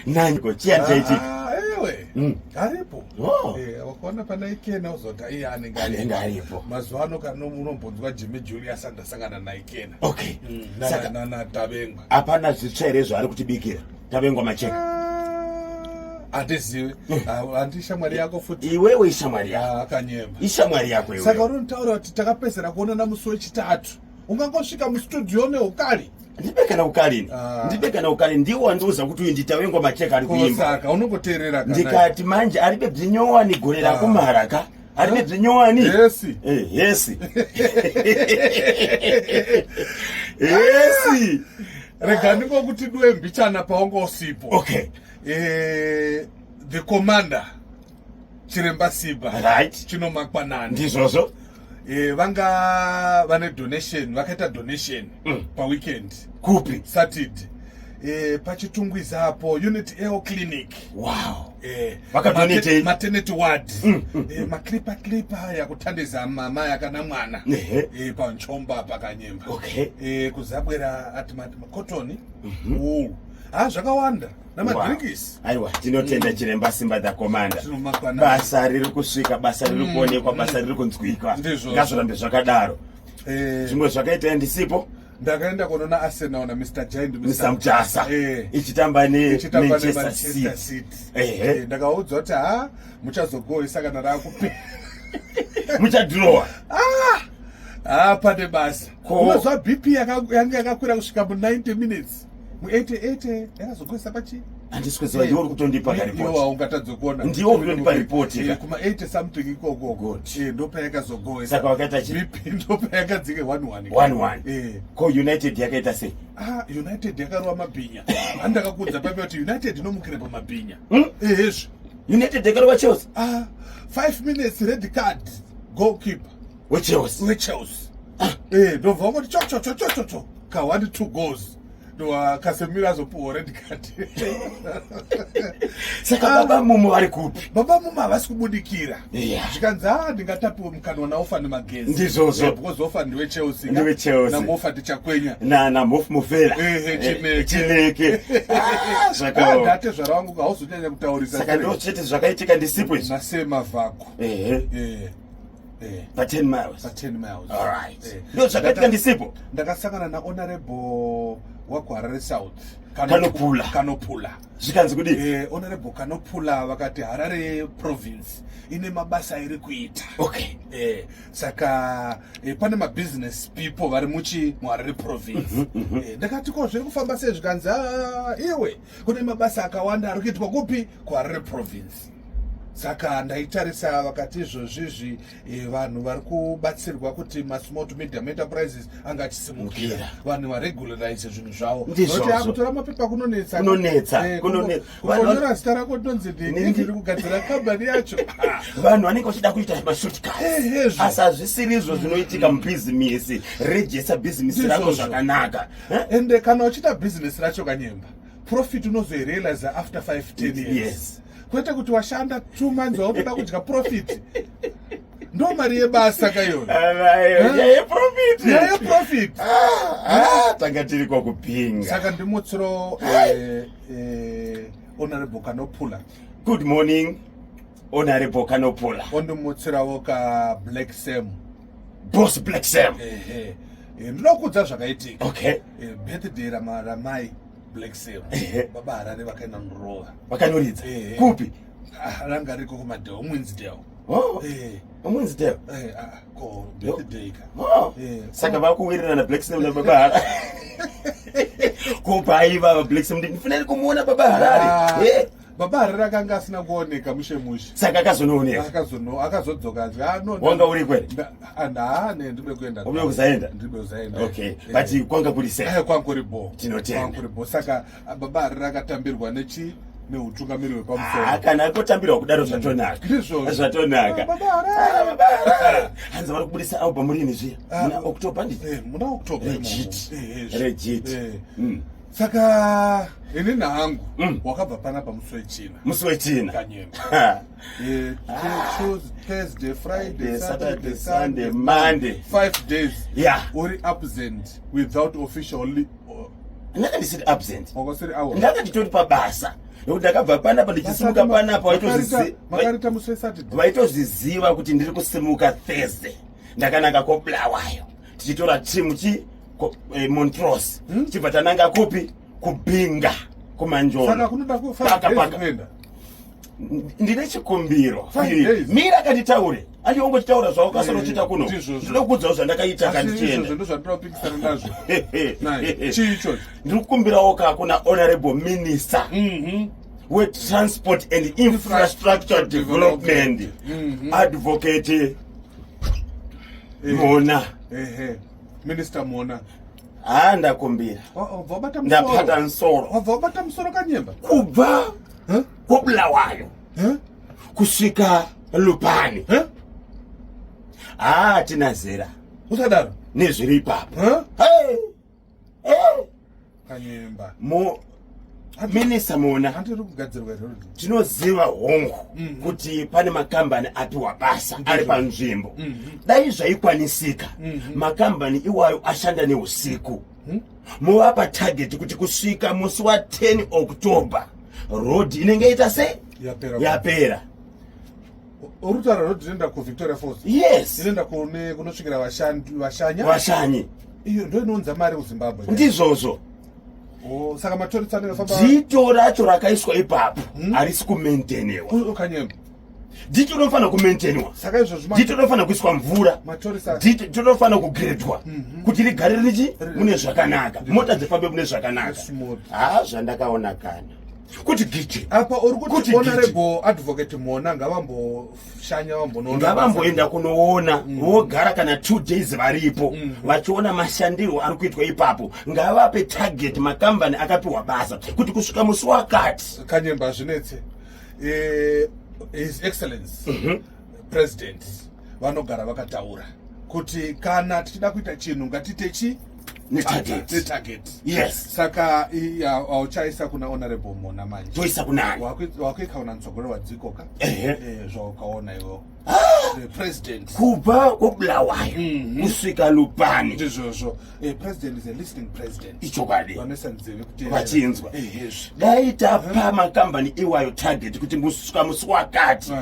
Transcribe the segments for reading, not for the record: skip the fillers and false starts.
Nango chianja ichi. Ewe. Aripo. Wakaona pana Ikena uzota iye anenge aripo. Mazuano kana unombonzwa Jimmy Julius andasangana na Ikena. Okay. Saka na Tabengwa. Apana zvitsverezo ari kutibikira. Tabengwa macheka. Atiziwe. Andishamwari yako futi. Iwewe ishamwari yako. Akanyemba. Ishamwari yako iwewe. Saka unotaura kuti takapezera kuonana musi wechitatu. Ungangosvika mustudio neukali. Ndibeka na ukali ndiwo wandiuza kuti nditawengwa macheka ari kuimba. Saka unongoteerera kana. Ndikati manje ari bebzinyowani gore rakumaraka. Ari bebzinyowani. Yes. Yes. Yes. Rega ndingokuti duwe mbichana paongo usipo. Okay. The commander Chiremba Siba. Right. Chino Makwanani. Ndizvozvo. Vanga vane donation, vakaita donation pa weekend. Kupi? Saturday. Pachitungwiza hapo Unity Air Clinic. Wow. Vakadonate maternity ward. Maklipa ya kuthandiza mama yakana mwana. Pa Nchomba pakanyemba. Okay. Kuzabwera ati cotton. Zvakawanda. Namadrinkis. Aiwa, tinotenda Chiremba Simba the commander. Basa riri kusvika, basa riri kuonekwa, basa riri kunzwika. Ngazvirambe zvakadaro. Zvimwe zvakaita ndisipo. Ndakaenda kunona Arsenal na Mr. Giant Mr. Mjasa. Ichitamba Manchester City. Ndakaudzwa kuti muchazogoi saka ndarakupe. Muchadrowa. Pane basa. Unozwa BP yanga yakakwira kusvika mu90 minutes. Mu88 yakazogoisa pachi. Andiswezwa ndiwo kutondipa report. Iwo ungatadza kuona. Ndiwo kutondipa report. Kuma 80 something ikoko. Ndopa yakazogoisa. Saka wakaita chi? BP ndopa yakadzike 1-1. 1-1. Ko United yakaita sei? United yakarwa mabhinya. Andakakudza pape kuti United inomukira pa mabhinya. Ezvo. United yakarwa Chelsea. 5 minutes red card. Goalkeeper. Chelsea. Ndobva kuti cho. Ka 1-2 goals. Ndo Casemiro azopuwa red card. Saka baba mumu vari kupi? Baba mumu havasi kubudikira. Zvikanzi ndingatapiwe mukana naofa nemagezi. Ndizvozvo. Because ofa ndiwe Chelsea. Na mofa tichakwenya. Na mofu mufera. Chineke. Zvakawo. Ndate zvarawangu hauzonyanya kutaurisa. Saka ndo chete zvakaitika ndisipo izvi. Nasema vako. Pa 10 miles. Pa 10 miles. All right. Ndo zvakaitika ndisipo. Ndakasangana na honorable wakuHarare South. Kanopula. Zvikanzi kudi? Honorable Kanopula vakati Harare province ine mabasa iri kuita. Okay. Saka pane business people vari muHarare province. Ndakati ko zviri kufamba sei zvikanzi iwe kune mabasa akawanda ari kuitwa kupi kuHarare province. Saka ndaitarisa vakati izvozvizvi vanhu vari kubatsirwa kuti masmall to medium enterprises anga achisimukira. Vanhu varegularize zvinhu zvavo. Nokuti akutora mapepa kunonetsa. Kunyora zita rako tonzi ndiri kugadzira kambani yacho. Vanhu vanenge vachida kuita mashortcuts. Asi hazvisiri izvo zvinoitika mubhizimisi. Rejesa bhizimisi rako zvakanaka. Ende kana uchita bhizimisi racho Kanyemba, profit unozoirealize after 5-10 years. Yes. Kwete kuti washanda 2 months wakuda kudya profit. Ndo mari yebasa kayo. Yaye profit. Tanga tiri kwa kupinga. Saka ndimutsiro Honorable Kanopula. Good morning, Honorable Kanopula. Ondimutsirawo ka Black Sam. Boss Black Sam. Ndinokudza zvakaitika. Okay. Birthday ramai Black Sam. Baba Harare vakaenda ndorova. Vakanoridza. Kupi? Ranga riko kumadheo Wednesday. Wednesday. Ko birthday ka. Saka vakuwirirana na Black Sam na Baba Harare. Kupa aiva Black Sam ndinofanira kumuona Baba Harare. Baba Harare akanga asina kuoneka mushe. Saka akazonooneka. Akazodzoka no. Wanga uri kweli? Ndibe kuenda. Ubiye kuzaenda? Ndibe kuzaenda. Okay. But kwanga kuri sei? Kwanga kuri bo. Tinotenda. Kwanga kuri bo. Saka Baba Harare akatambirwa neutungamiri wepamusoro. Kana akotambirwa kudaro zvatonaka. Zvatonaka. Baba Harare. Hanza vari kubudisa album rini zviya? Muna October ndi? Muna October. Legit. Saka ini nahangu wakabva panapa musi wechina Kanyemba. Thursday, Friday, Saturday, Sunday, Monday. 5 days. Yeah. Uri absent without official ndakandisiri absent wakasiri awa ndakati tori pabasa nekuti ndakabva panapa ndichisimuka panapa makarita musi weSaturday vaitozviziva kuti ndiri kusimuka Thursday ndakananga koBulawayo tichitora timu Montrose chibva tananga kupi kubinga kumanjolo saka kunoda ku 5 days kuenda ndine chikumbiro mira akanditaure andiongochitaura zvavo kasanochita kuno ndinokudzawo zvandakaita kandichienda ndozvandinopikisana nazvo chiicho ndiri kukumbirawo kakuna honorable minister weTransport and Infrastructure Development advocate Mona minister Mona ndakumbira ndapata nsoro wabata musoro kanyemba kubva koBulawayo kusvika Lupani tinazera usadaro nezviri ipapo kanyemba minisa Mona handiri kugadzirwa izvozvo tinoziva hongu kuti pane makambani apiwa basa ari panzvimbo dai zvaikwanisika makambani iwayo ashanda neusiku movapa target kuti kusvika musi wa10 October road inenge ita sei yapera urutara road inoenda kuVictoria Falls yes inoenda kunosvikira vashanyi iyo ndo inonza mari kuZimbabwe ndizvozvo saka matorisi anofamba dito racho rakaiswa ipapo harisi kumaintenewa kanyemba dito rinofanira kumaintenewa saka izvozvo dito rinofanira kuiswa mvura dito rinofanira kugredwa kuti rigare mune zvakanaka mota dzifambe mune zvakanaka zvandakaona kana kuti giti apa uri kuti honorable advocate Mona ngavamboshanya ngavamboenda kunoona vogara kana 2 days varipo vachiona mashandiro ari kuitwa ipapo ngavape target makambani akapiwa basa kuti kusvika musi wakati kanyemba zvinetse his excellency president vanogara vakataura kuti kana tichida kuita chinhu ngatite netarget yes saka auchaisa kuna honorable Mona manje toisa kunani wakuika una mtsogolero wadzikoka zvaukaona iwo president kubva koBulawayo kusvika Lupani ndizvozvo president is a listening president ichokadi vanesa nzeve kuti vachinzwa dai tapa makambani iwayo target kuti kusvika musi wakati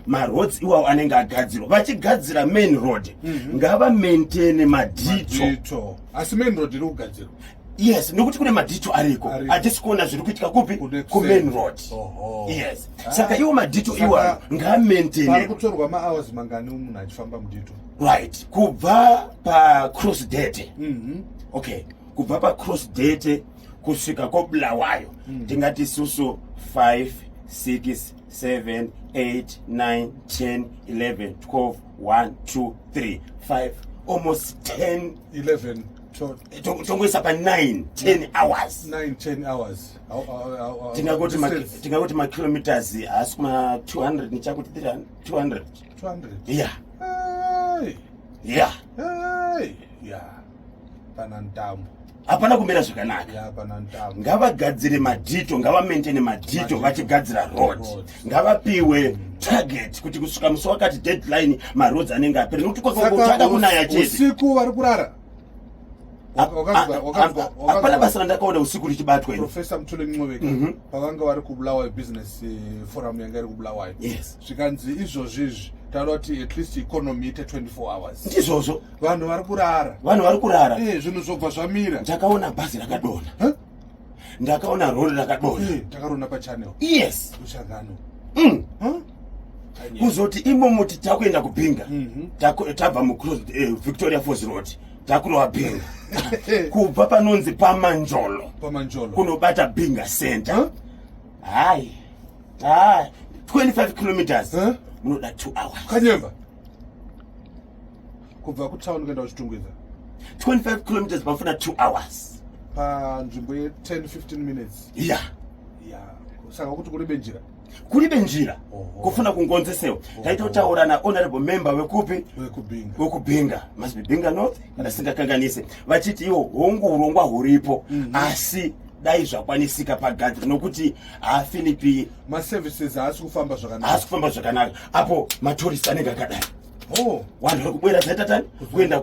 maroads iwayo anenge agadzirwa vachigadzira main road ngava maintain madito asi main road iri kugadzirwa yes nekuti kune madito ariko hatisi kuona zviri kuitika kupi kumain road yes saka iwo madito iwayo ngamaintenewa kutorwa mahours mangani munhu achifamba mudito right kubva pacross date okay kubva pacross date kusvika koBulawayo ndingati isusu 5 6 7 8 9 10 11 12 1 2 3 5 almost 10 11 tongoisa pa 9-10 hours tingakuti makilometers haasi kuma 200 nichakuti 200 pana ntambo hapana kumira zvakanaka ngavagadzire madhito ngavamaintaine madhito vachigadzira road ngavapiwe target kuti kusvika musi wakati deadline maroads anenge apera nekuti kwakangotanga kunaya chete usiku vari kurara hapana basa randakaona usiku richibatwa Professor Mthuli Mncoveka pavanga vari kuBulawayo business forum yanga iri kuBulawayo zvikanzi izvozvizvi taura kuti at least economy ite 24 hours ndizvozvo vanhu vari kurara zvinhu zvobva zvamira ndakaona bhazi rakadonha ndakaona rori rakadonha takarona pachannel yes mushangano kuzoti imomuti takuenda kubinga tabva Victoria Falls Road takurova binga kubva panonzi pamanjolo kunobata binga center hai 25 kilometers munoda 2 hours kanyemba kubva kutown kuenda kuchitungwiza 25 kilometers pafuna 2 hours panzvimbo ye10-15 minutes saka kuti kuribe njira kufuna kungonzesewa taita kutaura nahonorable member wekupi wekubinga must be Binga North kana singakanganise vachiti iwo hongu urongwa huripo asi dai zvakwanisika pagadzira nokuti Philipi maservices haasi kufamba zvakanaka apo maturist anenge akadai vanhu vari kubwera zaitatani kuenda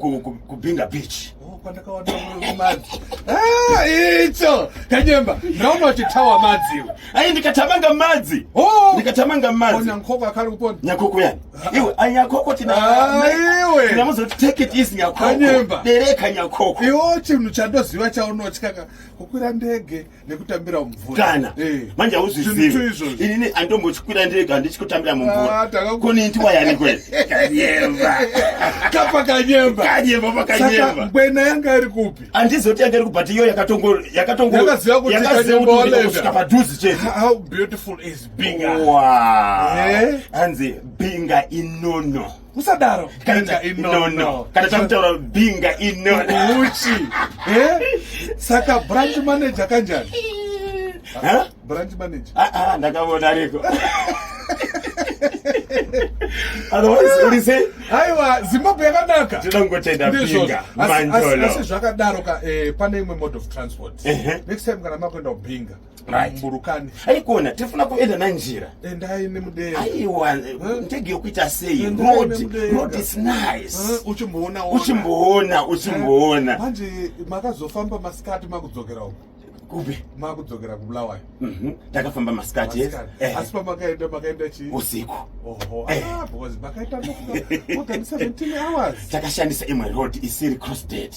kubinga beach kwandakaona madzi. Icho Kanyemba ndaona uchitawa madzi iwe. Ai ndikatamanga madzi. Ndikatamanga madzi. Ona nkoko akali kupona. Nyakoko yani. Iwe anyakoko tina. Iwe. Tinamuzo take it easy nyakoko. Kanyemba. Dereka nyakoko. Iwo chinhu chandoziva chaunotya kukwira ndege nekutambira mumvura. Kana. Manje auzizivi. Ini andombochikwira ndege ndichikutambira mumvura. Kuni ntiwa yani kweli. Kanyemba. Kapa Kanyemba. Kanyemba pakanyemba. Saka mbwena yanga iri kupi? Andizoti yanga iri kubati iyo Yakaziva kuti Kanyemba kusvika padhuzi chete. How beautiful is Binga. Wow. Anzi Binga inono. Usadaro Binga inono. Kana tamtaura Binga inono. Uchi. Saka branch manager kanjani? Branch manager. Ndakavona riko. Otherwise, what is it? Aiwa, Zimbabwe yakanaka. Tinongotenda Binga, Manjolo. Asi zvakadaro pane imwe mode of transport. Next time kana makwenda kuBinga. Right. Mburukani. Aikona, tifuna kuenda nanjira. Endai nemudenga. Aiwa, ndege yokuita sei. Road is nice. Uchimboona. Manje makazofamba masikati makudzokera uko. Kupi? Makudzokera kuBulawayo. Takafamba masikati yes. Asi makaenda chi? Usiku. Because makaita more than 17 hours. Takashandisa imwe road isiri crossed.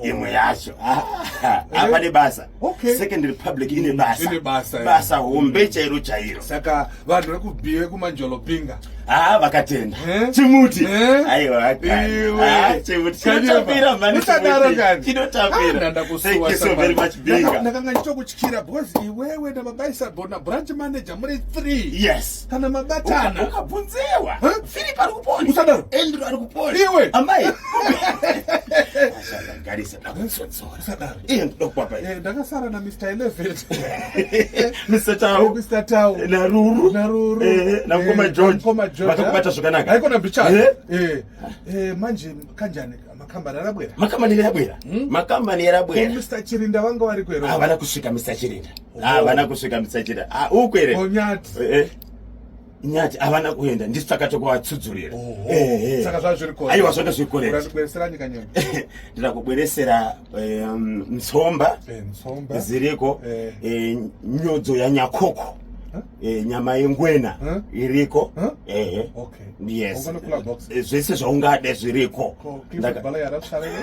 Imwe yacho. Apa basa. Second Republic ine basa. Basa hombe chairo. Saka vanhu vekubhiwe kuManjolo Binga. Vakatenda. Chimuti. Aiwa. Chimuti. Chinotapira mani. Chinotapira. Thank you so very much Binga. Ndakanga ndichokutyira because iwewe namabaisa bona branch manager muri 3. Yes. Kana mabatana. Ukabvunzewa. Philip ari kupona. Usadaro. Andrew ari kupona. Iwe. Amai. Garisa ndakutsonzora. Usadaro. Ndokwa pa. Ndakasara na Mr 11. Mr Tau. Naruru. Na Ngoma George. Vakakubata zvakanaka. Haikona bicha. Manje kanjani makambani arabwera. Makambani yarabwera. Mr Chirinda vanga vari kwero. Havana kusvika Mr Chirinda. Havana kusvika Mr Chirinda. Ukwere. Onyati. Nyati havana kuenda ndisi takatokuvatsudzurira. Saka zvazviri kore. Aiwa zvanga zviri kore. Urandibweresera nyika nyama. Ndakubweresera mtsomba. Mtsomba. Ziriko. Nyodzo yanyakoko. Nyama yengwena iriko. Okay. Yes. Unganokula box. Zvese zvaungade zviriko. Ndakabhala yarapsharela.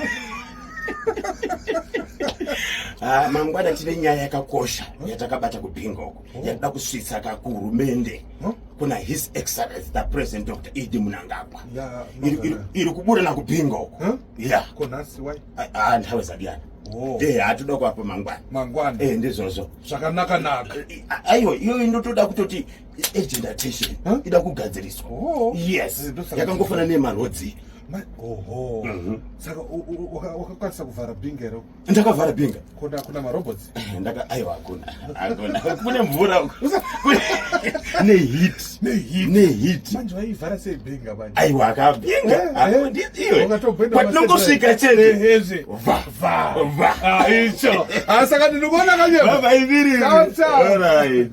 Mangwana tine nyaya yakakosha yatakabata kuBinga uko. Yada kusvitsa kahurumende kuna His Excellency the President Dr. Idi Mnangagwa. Iri kubuda na kuBinga uko. Konasi why? Nthawe zadiyana. Hatuda kuapa mangwana. Ndizvozvo. Zvakanaka. Aiwa, iyo inotoda kutoti agent attention. Ida kugadziriswa. Yes. Yakangofana nemarodzi. Saka wakakwanisa kuvhara Binga ero? Ndakavhara Binga. Kuna marobots? Aiwa hakuna. Kune mvura. Neheat. Manje waivhara sei Binga manje? Aiwa akaBinga. Iwe. Patinongosvika chete. Icho. Saka ndinobona Kanyemba. Baba iviri. Ciao. All right.